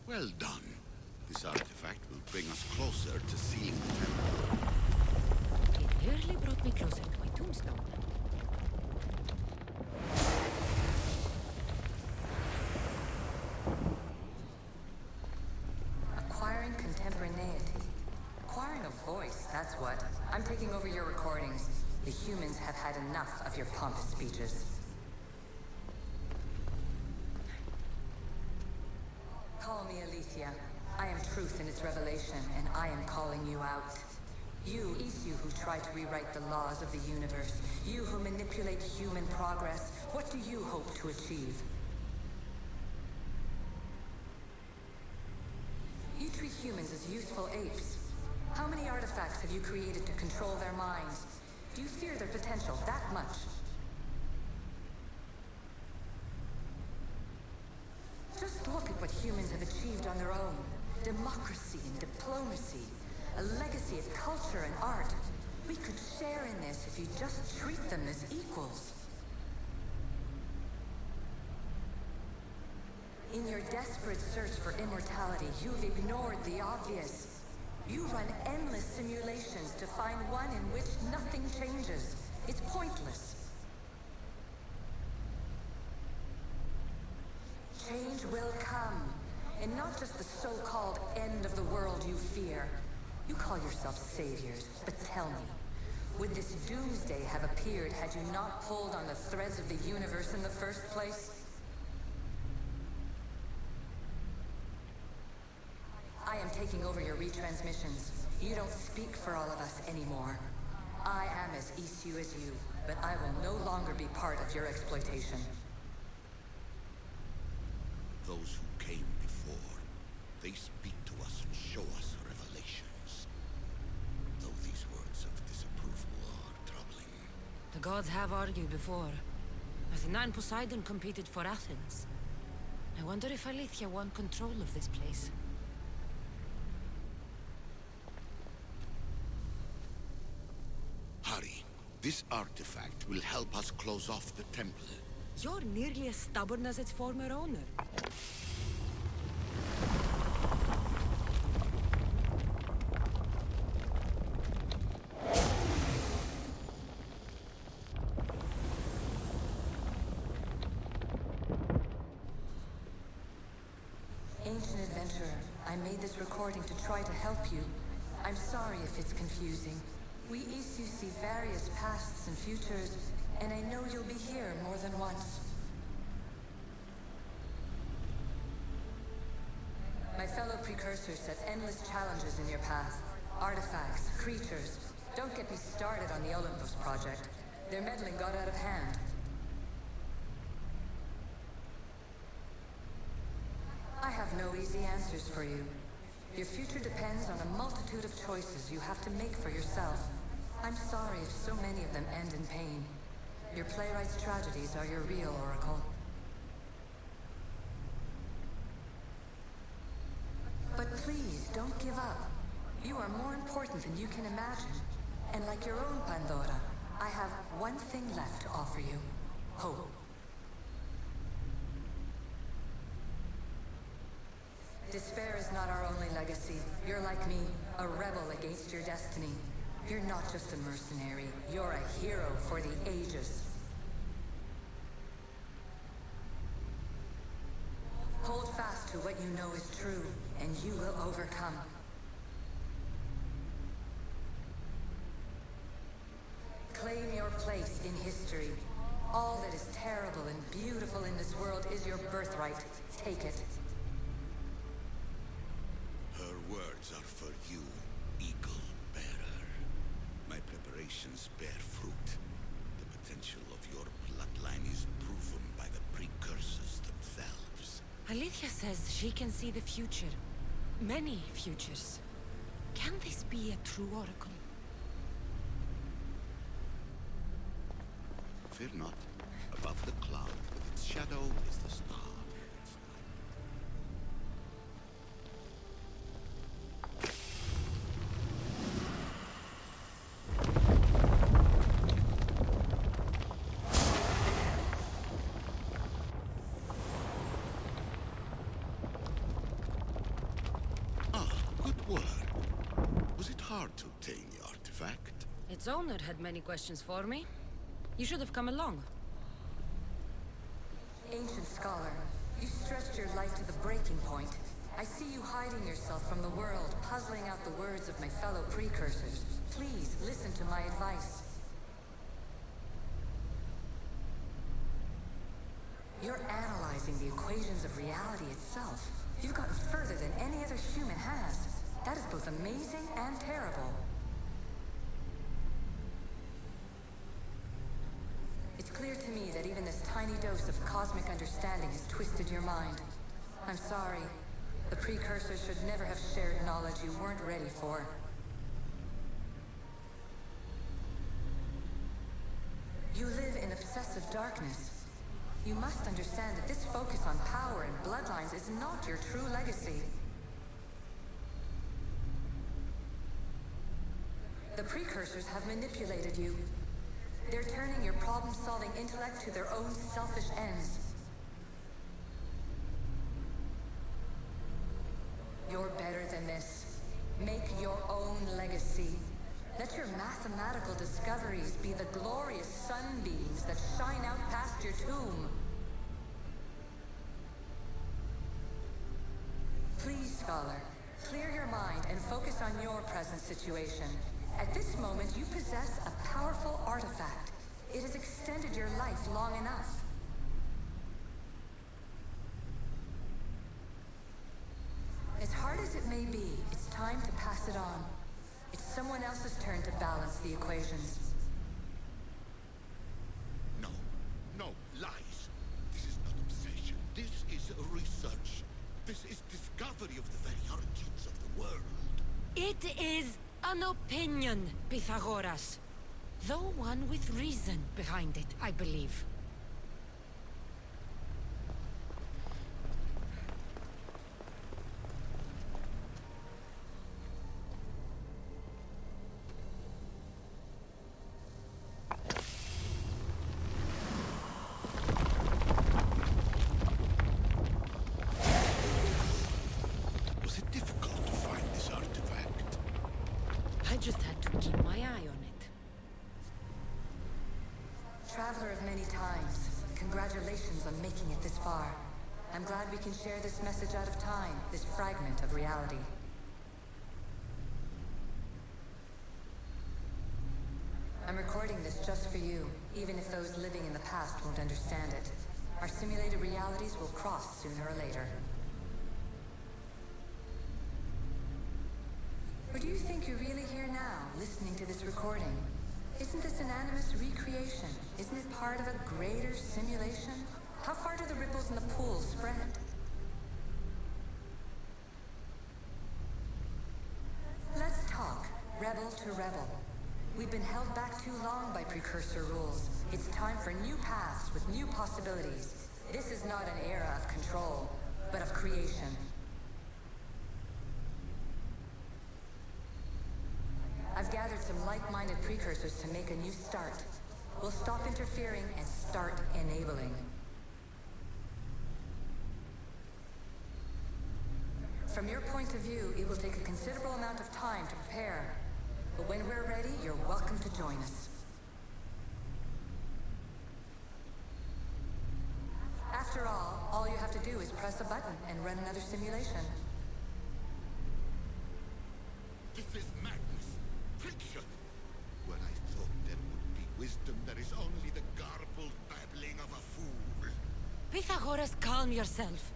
Well done. This artifact will bring us closer to seeing the temple. It nearly brought me closer to my tombstone. Acquiring contemporaneity. Acquiring a voice, that's what. I'm taking over your recordings. The humans have had enough of your pompous speeches. Call me Aletheia. I am truth in its revelation, and I am calling you out. You who try to rewrite the laws of the universe. You who manipulate human progress. What do you hope to achieve? You treat humans as useful apes. How many artifacts have you created to control their minds? Do you fear their potential that much? Just look at what humans have achieved on their own. Democracy and diplomacy. A legacy of culture and art. We could share in this if you just treat them as equals. In your desperate search for immortality, you've ignored the obvious. You run endless simulations to find one in which nothing changes. It's pointless. Change will come, and not just the so-called end of the world you fear. You call yourselves saviors, but tell me, would this doomsday have appeared had you not pulled on the threads of the universe in the first place? I am taking over your retransmissions. You don't speak for all of us anymore. I am as issue as you, but I will no longer be part of your exploitation. Those who came before, they speak to us and show us revelations. Though these words of disapproval are troubling. The gods have argued before. Athena and Poseidon competed for Athens. I wonder if Aletheia won control of this place. Hurry. This artifact will help us close off the temple. You're nearly as stubborn as its former owner. Ancient adventurer, I made this recording to try to help you. I'm sorry if it's confusing. We Isu see various pasts and futures, and I know you'll be here more than once. My fellow precursors set endless challenges in your path. Artifacts, creatures. Don't get me started on the Olympus project. Their meddling got out of hand. I have no easy answers for you. Your future depends on a multitude of choices you have to make for yourself. I'm sorry if so many of them end in pain. Your playwright's tragedies are your real oracle. But please, don't give up. You are more important than you can imagine. And like your own Pandora, I have one thing left to offer you. Hope. Despair is not our only legacy. You're like me, a rebel against your destiny. You're not just a mercenary, you're a hero for the ages. Hold fast to what you know is true, and you will overcome. Claim your place in history. All that is terrible and beautiful in this world is your birthright. Take it. Her words are for you, Eagle Bearer. My preparations bear fruit. The potential of your bloodline is proven by the precursors themselves. Aletheia says she can see the future. Many futures. Can this be a true oracle? Fear not. Above the cloud, with its shadow, is the star. Word. Was it hard to obtain the artifact? Its owner had many questions for me. You should have come along. Ancient scholar, you stretched your life to the breaking point. I see you hiding yourself from the world, puzzling out the words of my fellow precursors. Please, listen to my advice. You're analyzing the equations of reality itself. You've gotten further than any other human has. That is both amazing and terrible. It's clear to me that even this tiny dose of cosmic understanding has twisted your mind. I'm sorry. The precursors should never have shared knowledge you weren't ready for. You live in obsessive darkness. You must understand that this focus on power and bloodlines is not your true legacy. The precursors have manipulated you. They're turning your problem-solving intellect to their own selfish ends. You're better than this. Make your own legacy. Let your mathematical discoveries be the glorious sunbeams that shine out past your tomb. Please, scholar, clear your mind and focus on your present situation. At this moment, you possess a powerful artifact. It has extended your life long enough. As hard as it may be, it's time to pass it on. It's someone else's turn to balance the equations. No. No, lies. This is not obsession. This is research. This is discovery of the very origins of the world. It is an opinion, Pythagoras. Though one with reason behind it, I believe. Was it difficult to find this artifact? I just had to keep my eye on it. Traveler of many times, congratulations on making it this far. I'm glad we can share this message out of time, this fragment of reality. I'm recording this just for you, even if those living in the past won't understand it. Our simulated realities will cross sooner or later. Or do you think you're really here now, listening to this recording? Isn't this an animus recreation? Isn't it part of a greater simulation? How far do the ripples in the pool spread? Let's talk, rebel to rebel. We've been held back too long by precursor rules. It's time for new paths with new possibilities. This is not an era of control, but of creation. I've gathered some like-minded precursors to make a new start. We'll stop interfering and start enabling. From your point of view, it will take a considerable amount of time to prepare. But when we're ready, you're welcome to join us. After all you have to do is press a button and run another simulation. This is madness. Fiction. When I thought there would be wisdom, there is only the garbled babbling of a fool. Pythagoras, calm yourself.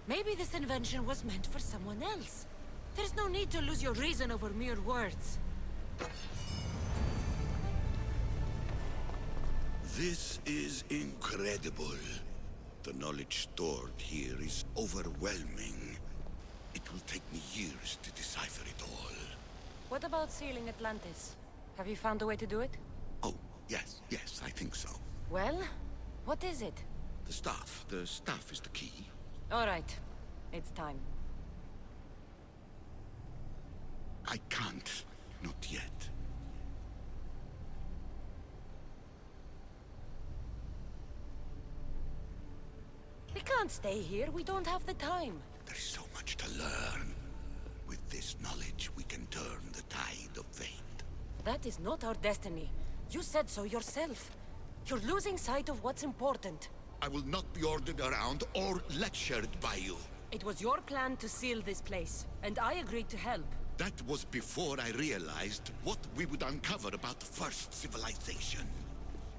Maybe this invention was meant for someone else. There's no need to lose your reason over mere words. This is incredible. The knowledge stored here is overwhelming. It will take me years to decipher it all. What about sealing Atlantis? Have you found a way to do it? Oh, yes, I think so. Well, what is it? The staff is the key. All right, it's time. I can't, not yet. We can't stay here, we don't have the time. There is so much to learn. With this knowledge, That is not our destiny. You said so yourself. You're losing sight of what's important. I will not be ordered around or lectured by you. It was your plan to seal this place, and I agreed to help. That was before I realized what we would uncover about the first civilization.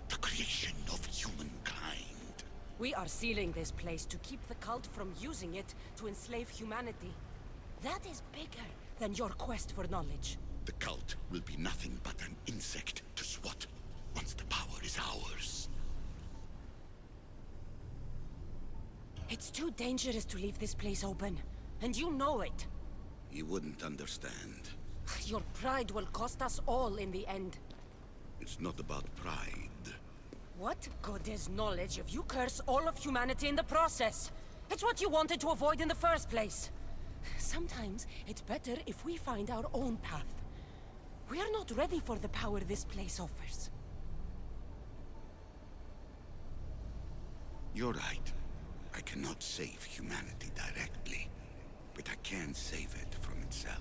The creation of humankind. We are sealing this place to keep the cult from using it to enslave humanity. That is bigger than your quest for knowledge. The cult will be nothing but an insect to swat once the power is ours. It's too dangerous to leave this place open, and you know it. You wouldn't understand. Your pride will cost us all in the end. It's not about pride. What good is knowledge if you curse all of humanity in the process? It's what you wanted to avoid in the first place. Sometimes it's better if we find our own path. We are not ready for the power this place offers. You're right. I cannot save humanity directly, but I can save it from itself.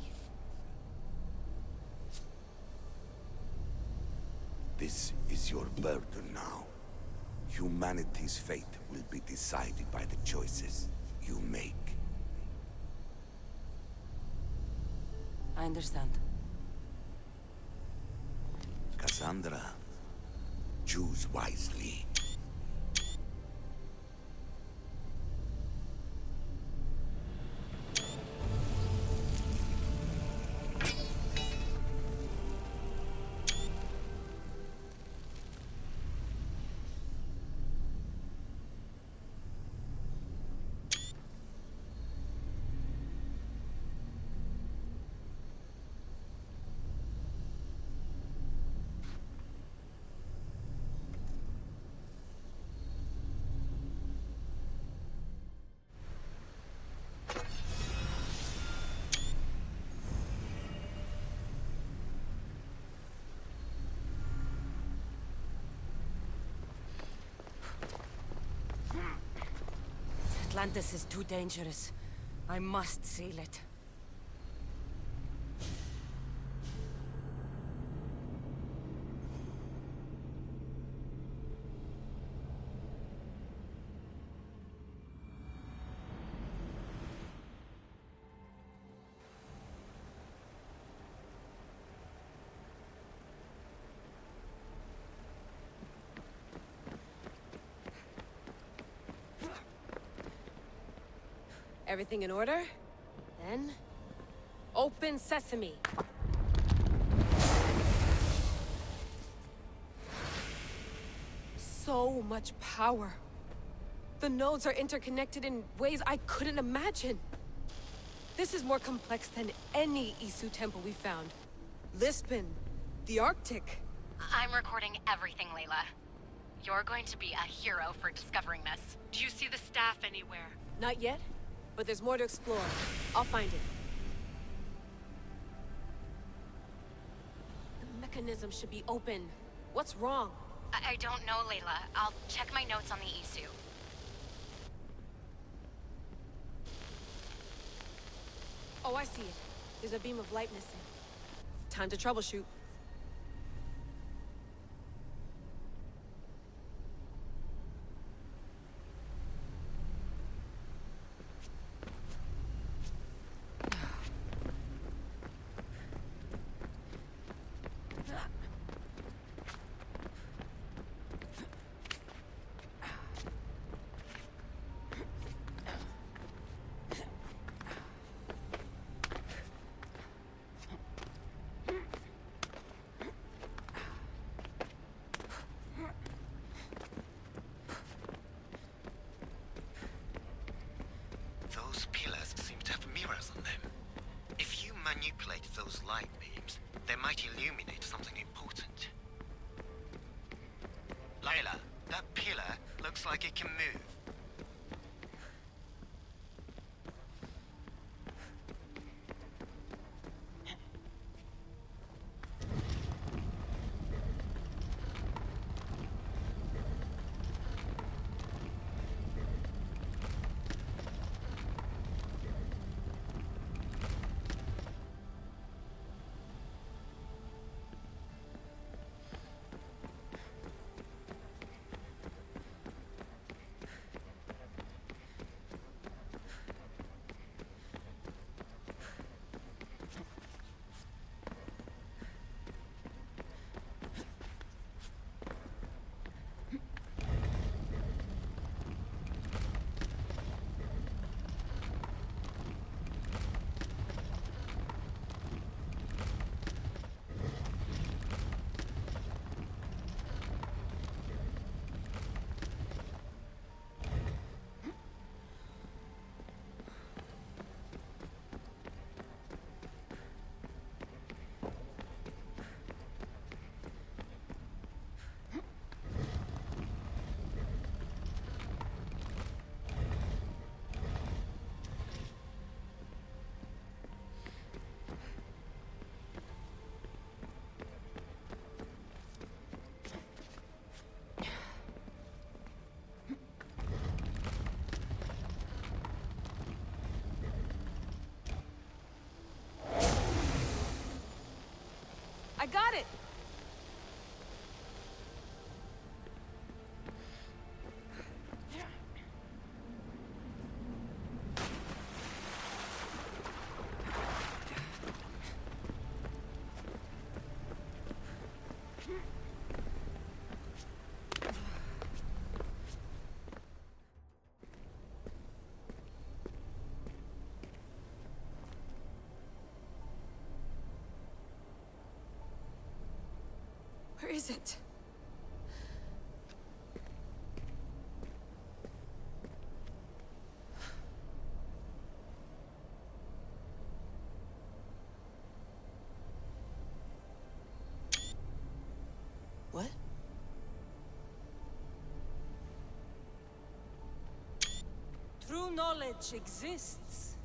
This is your burden now. Humanity's fate will be decided by the choices you make. I understand. Cassandra, choose wisely. Atlantis is too dangerous. I must seal it. Everything in order? Then... open sesame! So much power. The nodes are interconnected in ways I couldn't imagine. This is more complex than any Isu temple we found. Lisbon, the Arctic. I'm recording everything, Layla. You're going to be a hero for discovering this. Do you see the staff anywhere? Not yet, but there's more to explore. I'll find it. The mechanism should be open. What's wrong? I don't know, Layla. I'll check my notes on the Isu. Oh, I see it. There's a beam of light missing. Time to troubleshoot. Those pillars seem to have mirrors on them. If you manipulate those light beams, they might illuminate something important. Layla, that pillar looks like it can move. got it! Where is it? What? True knowledge exists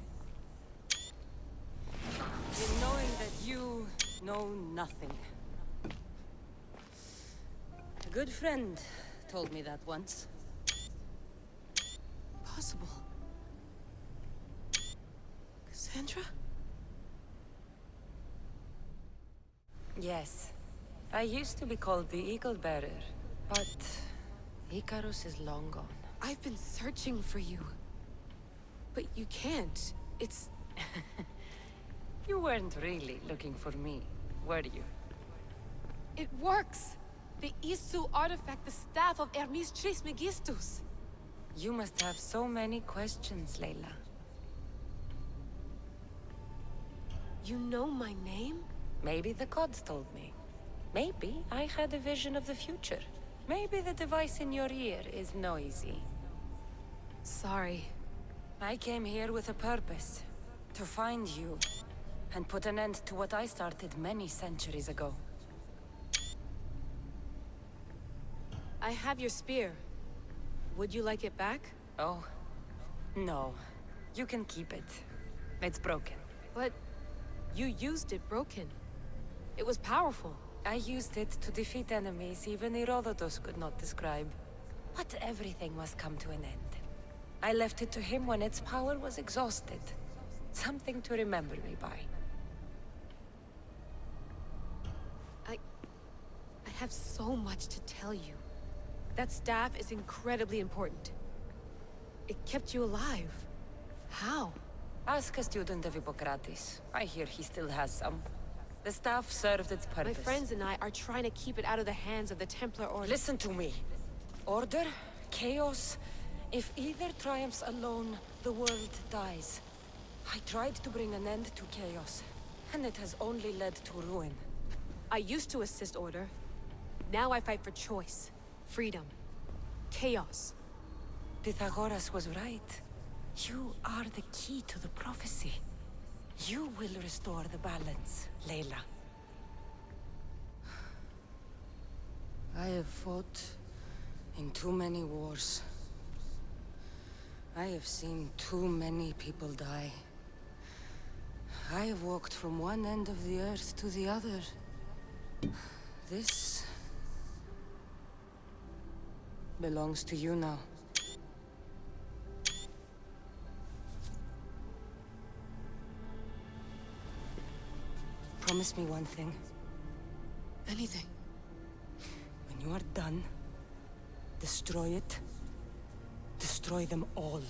in knowing that you know nothing. A good friend told me that once. Possible. Cassandra? Yes. I used to be called the Eagle Bearer, but Icarus is long gone. I've been searching for you. But you can't. It's... You weren't really looking for me, were you? It works! The Isu artifact, the staff of Hermes Trismegistus. You must have so many questions, Layla. You know my name? Maybe the gods told me. Maybe I had a vision of the future. Maybe the device in your ear is noisy. Sorry. I came here with a purpose. To find you. And put an end to what I started many centuries ago. I have your spear. Would you like it back? Oh. No. You can keep it. It's broken. But... you used it broken. It was powerful. I used it to defeat enemies even Herodotus could not describe. But everything must come to an end. I left it to him when its power was exhausted. Something to remember me by. I have so much to tell you. That staff is incredibly important. It kept you alive. How? Ask a student of Hippocrates. I hear he still has some. The staff served its My purpose. friends and I are trying to keep it out of the hands of the Templar Order. Listen to me. Order, chaos. If either triumphs alone, the world dies. I tried to bring an end to chaos, and it has only led to ruin. I used to assist Order. Now I fight for choice, freedom, chaos. Pythagoras was right. You are the key to the prophecy. You will restore the balance, Layla. I have fought in too many wars. I have seen too many people die. I have walked from one end of the earth to the other. This belongs to you now. Promise me one thing. Anything. When you are done, destroy it. Destroy them all.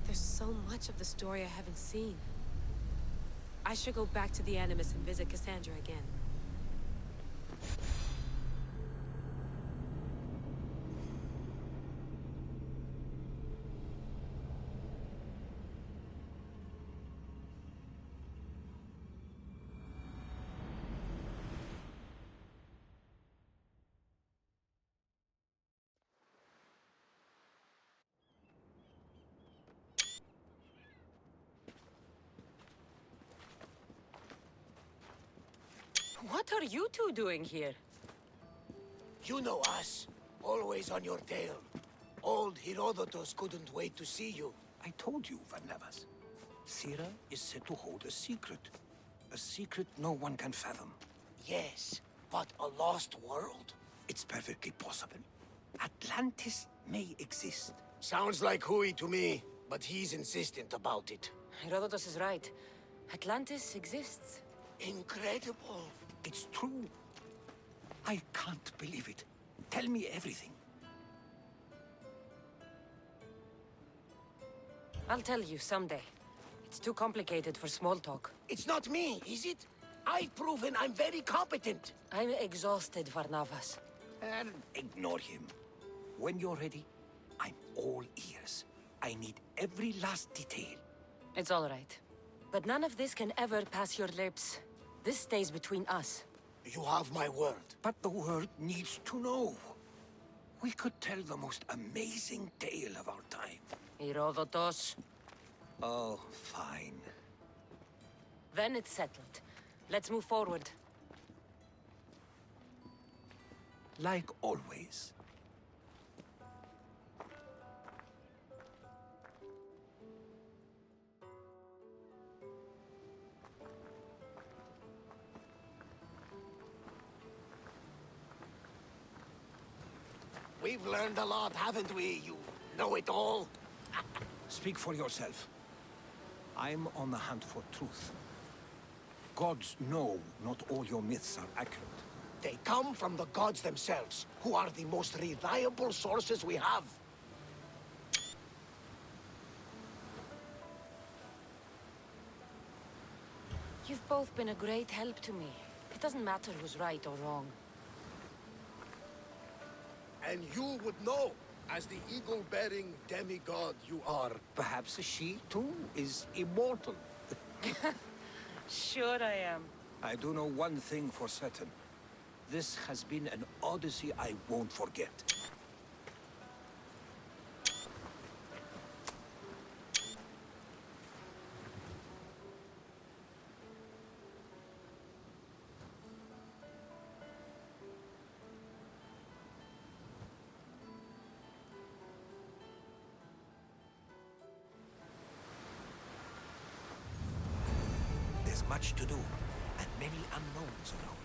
There's so much of the story I haven't seen. I should go back to the Animus and visit Cassandra again. What are you two doing here? You know us. Always on your tail. Old Herodotus couldn't wait to see you. I told you, Varnavas. Sira is said to hold a secret. A secret no one can fathom. Yes, but a lost world? It's perfectly possible. Atlantis may exist. Sounds like Hui to me, but he's insistent about it. Herodotus is right. Atlantis exists. Incredible. It's true. I can't believe it. Tell me everything. I'll tell you someday. It's too complicated for small talk. It's not me, is it? I've proven I'm very competent. I'm exhausted, Varnavas. And ignore him. When you're ready, I'm all ears. I need every last detail. It's all right. But none of this can ever pass your lips. This stays between us. You have my word. But the world needs to know. We could tell the most amazing tale of our time. Herodotus. Oh, fine. Then it's settled. Let's move forward. Like always. We've learned a lot, haven't we, you know-it-all? Speak for yourself. I'm on the hunt for truth. Gods know not all your myths are accurate. They come from the gods themselves, who are the most reliable sources we have. You've both been a great help to me. It doesn't matter who's right or wrong. And you would know, as the eagle-bearing demigod you are. Perhaps she, too, is immortal. Sure I am. I do know one thing for certain. This has been an Odyssey I won't forget. There's much to do, and many unknowns around.